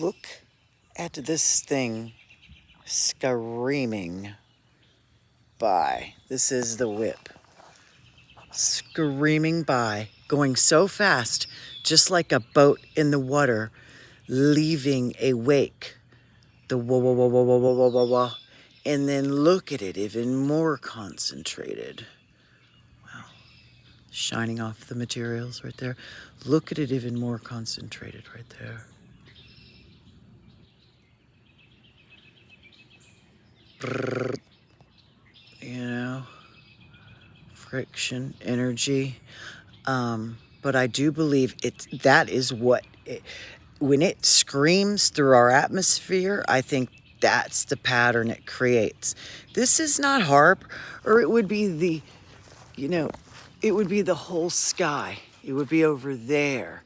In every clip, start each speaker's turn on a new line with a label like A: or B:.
A: Look at this thing screaming by. This is the whip. Screaming by, going so fast, just like a boat in the water, leaving a wake. The wah wah wah wah wah wah wah wah wah. And then look at it, even more concentrated. Wow. Shining off the materials right there. Look at it, even more concentrated right there. Brrr. You know, friction, energy. But I do believe that is what when it screams through our atmosphere, I think that's the pattern it creates. This is not HAARP, or it would be it would be the whole sky. It would be over there.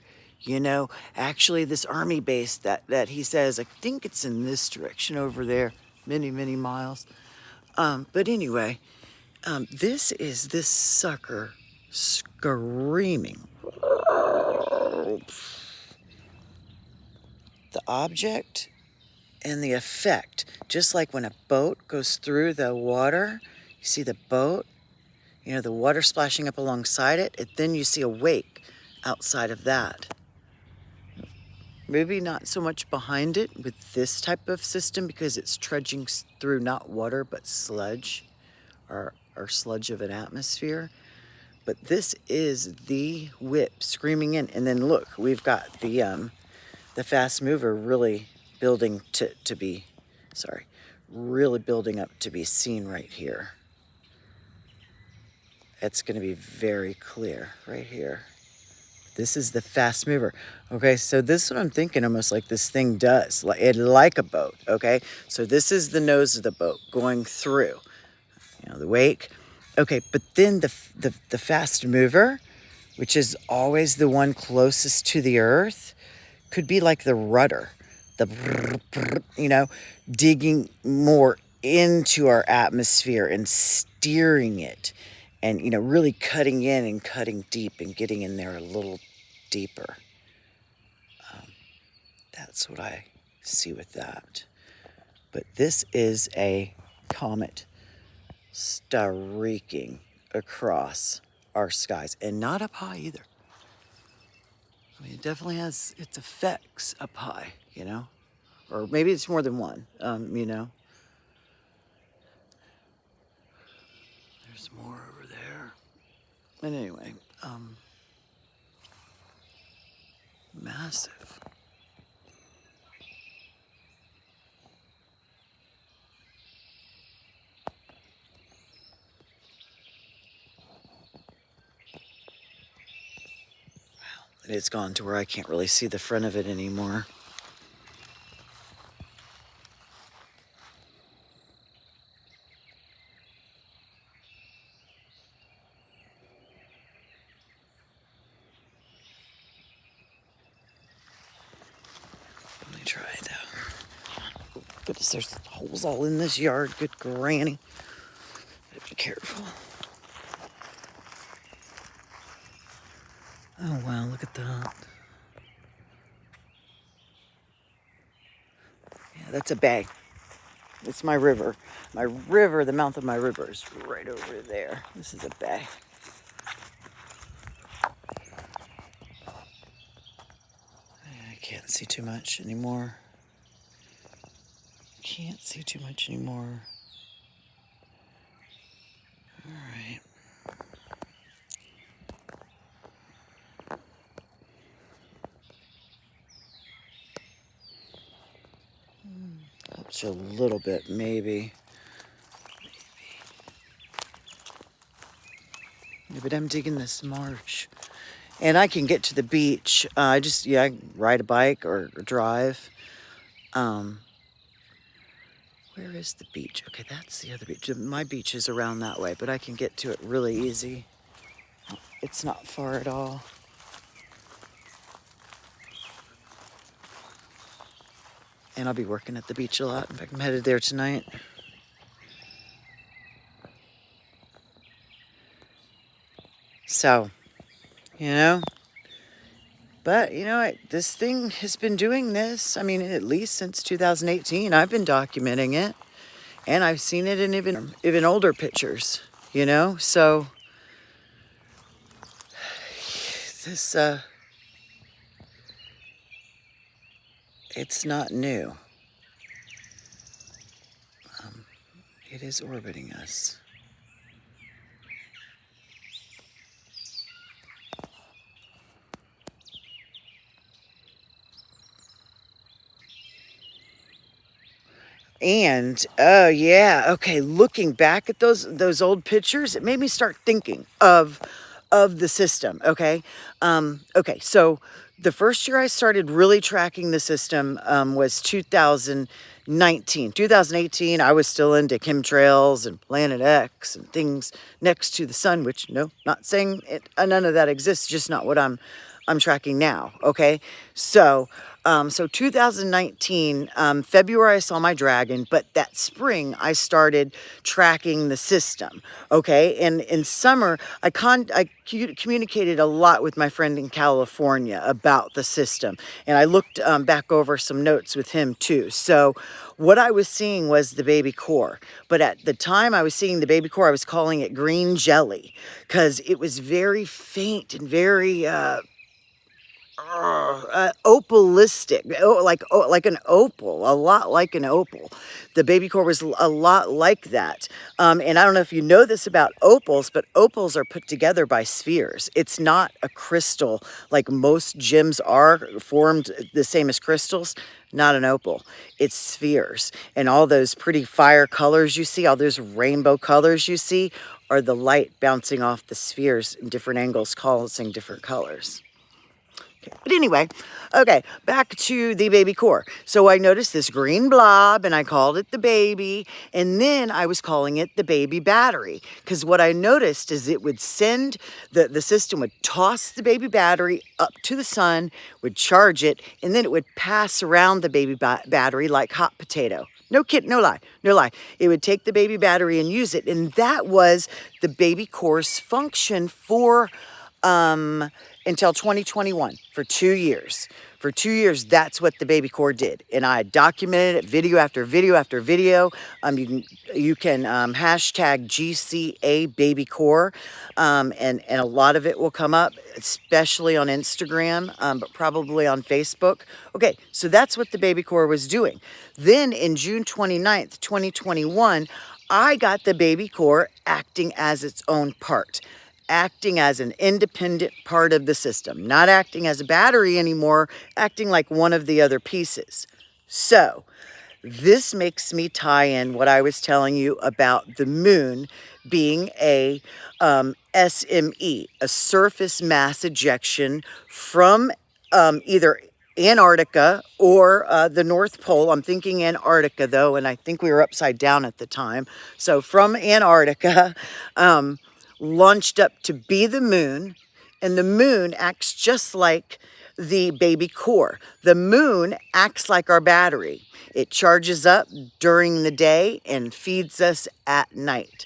A: Actually this army base that he says, I think it's in this direction over there, many, many miles. But anyway, this is this sucker screaming. The object and the effect, just like when a boat goes through the water, you see the boat, the water splashing up alongside it, and then you see a wake outside of that. Maybe not so much behind it with this type of system because it's trudging through not water but sludge or sludge of an atmosphere. But this is the whip screaming in. And then look, we've got the fast mover really building to be, really building up to be seen right here. It's going to be very clear right here. This is the fast mover. Okay, so this is what I'm thinking, almost like this thing does, like a boat. Okay, so this is the nose of the boat going through, the wake. Okay, but then the fast mover, which is always the one closest to the earth, could be like the rudder, digging more into our atmosphere and steering it. And, really cutting in and cutting deep and getting in there a little deeper. That's what I see with that. But this is a comet streaking across our skies. And not up high either. I mean, it definitely has its effects up high, Or maybe it's more than one, There's more over there. And anyway, massive. Wow, it's gone to where I can't really see the front of it anymore. Let me try though. Goodness, there's holes all in this yard. Good granny. Be careful. Oh wow, look at that. Yeah, that's a bay. It's my river. My river, the mouth of my river is right over there. This is a bay. I can't see too much anymore. Can't see too much anymore. All right. Helps you a little bit, maybe. Yeah, but I'm digging this marsh. And I can get to the beach. I ride a bike or drive. Where is the beach? Okay, that's the other beach. My beach is around that way, but I can get to it really easy. It's not far at all. And I'll be working at the beach a lot. In fact, I'm headed there tonight. So, But, you know, this thing has been doing this, I mean, at least since 2018. I've been documenting it. And I've seen it in even older pictures, you know? So, this, it's not new. It is orbiting us. And oh yeah, okay, looking back at those old pictures, it made me start thinking of the system, okay? Okay, so the first year I started really tracking the system was 2019. 2018, I was still into chemtrails and Planet X and things next to the sun, which, no, not saying none of that exists, just not what I'm tracking now, okay? So, so 2019, February, I saw my dragon, but that spring, I started tracking the system, okay? And in summer, I communicated a lot with my friend in California about the system, and I looked back over some notes with him too. So what I was seeing was the baby core, but at the time I was seeing the baby core, I was calling it green jelly because it was very faint and very opalistic, like an opal, a lot like an opal. The baby core was a lot like that. And I don't know if you know this about opals, but opals are put together by spheres. It's not a crystal like most gems are formed the same as crystals. Not an opal. It's spheres. And all those pretty fire colors you see, all those rainbow colors you see, are the light bouncing off the spheres in different angles, causing different colors. But anyway, okay, back to the baby core. So I noticed this green blob and I called it the baby. And then I was calling it the baby battery. Because what I noticed is it would send, the system would toss the baby battery up to the sun, would charge it, and then it would pass around the baby battery like hot potato. No kid, no lie, no lie. It would take the baby battery and use it. And that was the baby core's function for until 2021, for 2 years. For 2 years, that's what the baby core did. And I documented it video after video after video. You can hashtag GCA baby core, and a lot of it will come up, especially on Instagram, but probably on Facebook. Okay, so that's what the baby core was doing. Then in June 29th, 2021, I got the baby core acting as its own part, acting as an independent part of the system, not acting as a battery anymore, acting like one of the other pieces. So this makes me tie in what I was telling you about the moon being a SME, a surface mass ejection from either Antarctica or the North Pole. I'm thinking Antarctica though, and I think we were upside down at the time. So from Antarctica, launched up to be the moon, and the moon acts just like the baby core. The moon acts like our battery. It charges up during the day and feeds us at night.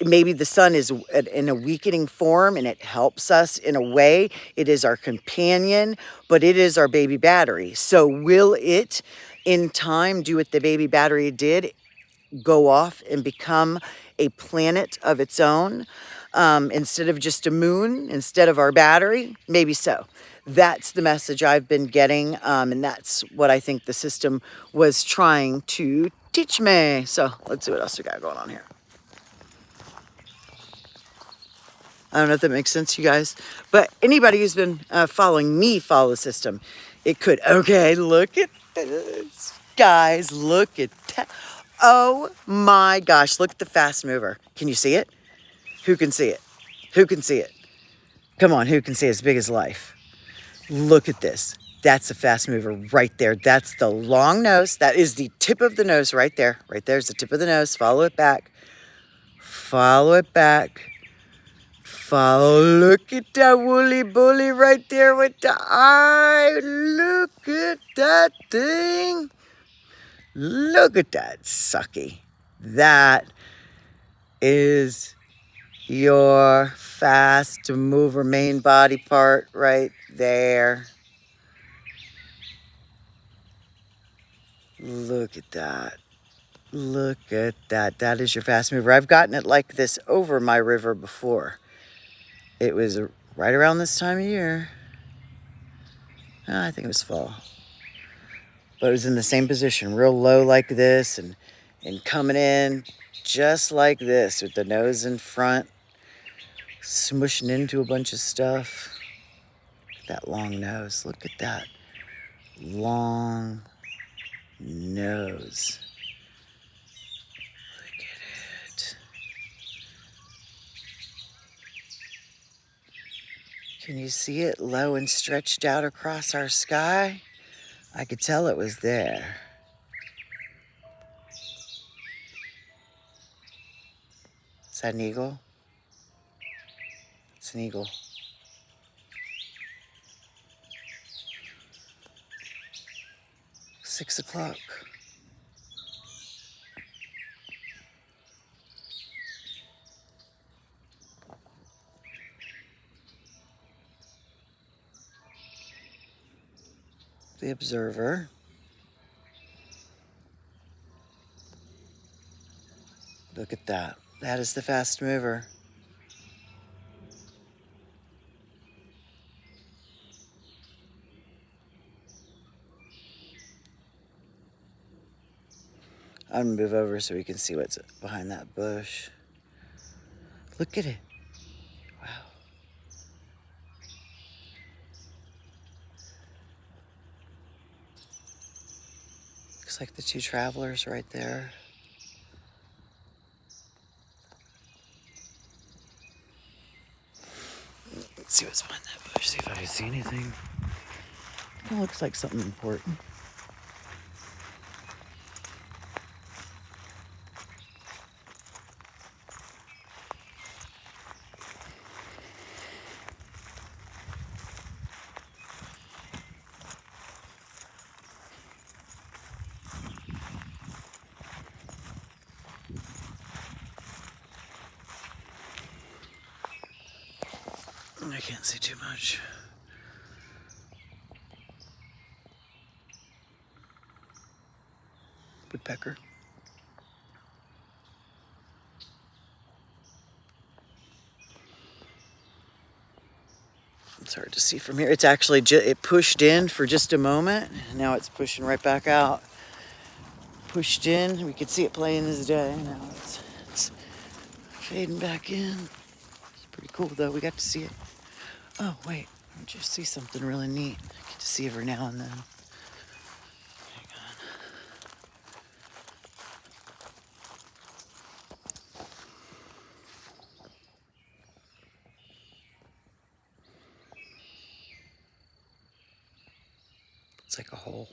A: Maybe the sun is in a weakening form and it helps us in a way. It is our companion, but it is our baby battery. So will it in time do what the baby battery did, go off and become a planet of its own, instead of just a moon, instead of our battery? Maybe so. That's the message I've been getting, and that's what I think the system was trying to teach me. So let's see what else we got going on here. I don't know if that makes sense to you guys, but anybody who's been following me follow the system, it could. Okay, look at this. Guys, look at that. Oh my gosh, look at the fast mover. Can you see it? Who can see it? Who can see it? Come on, who can see it? As big as life? Look at this. That's a fast mover right there. That's the long nose. That is the tip of the nose right there. Right there's the tip of the nose. Follow it back. Follow it back. Follow. Look at that woolly bully right there with the eye. Look at that thing. Look at that sucky. That is your fast mover main body part right there. Look at that. Look at that. That is your fast mover. I've gotten it like this over my river before. It was right around this time of year. I think it was fall. But it was in the same position, real low like this, and coming in just like this with the nose in front, smushing into a bunch of stuff. That long nose. Look at that long nose. Look at it. Can you see it low and stretched out across our sky? I could tell it was there. Is that an eagle? It's an eagle. Six o'clock. The observer. Look at that. That is the fast mover. I'm gonna move over so we can see what's behind that bush. Look at it. Wow. Looks like the two travelers right there. Let's see what's behind that bush, see if I can see anything. It looks like something important. I can't see too much. Woodpecker. It's hard to see from here. It's actually it pushed in for just a moment. Now it's pushing right back out. Pushed in. We could see it playing this day. Now it's fading back in. It's pretty cool though. We got to see it. Oh wait, I just see something really neat. I get to see every now and then. Hang on. It's like a hole.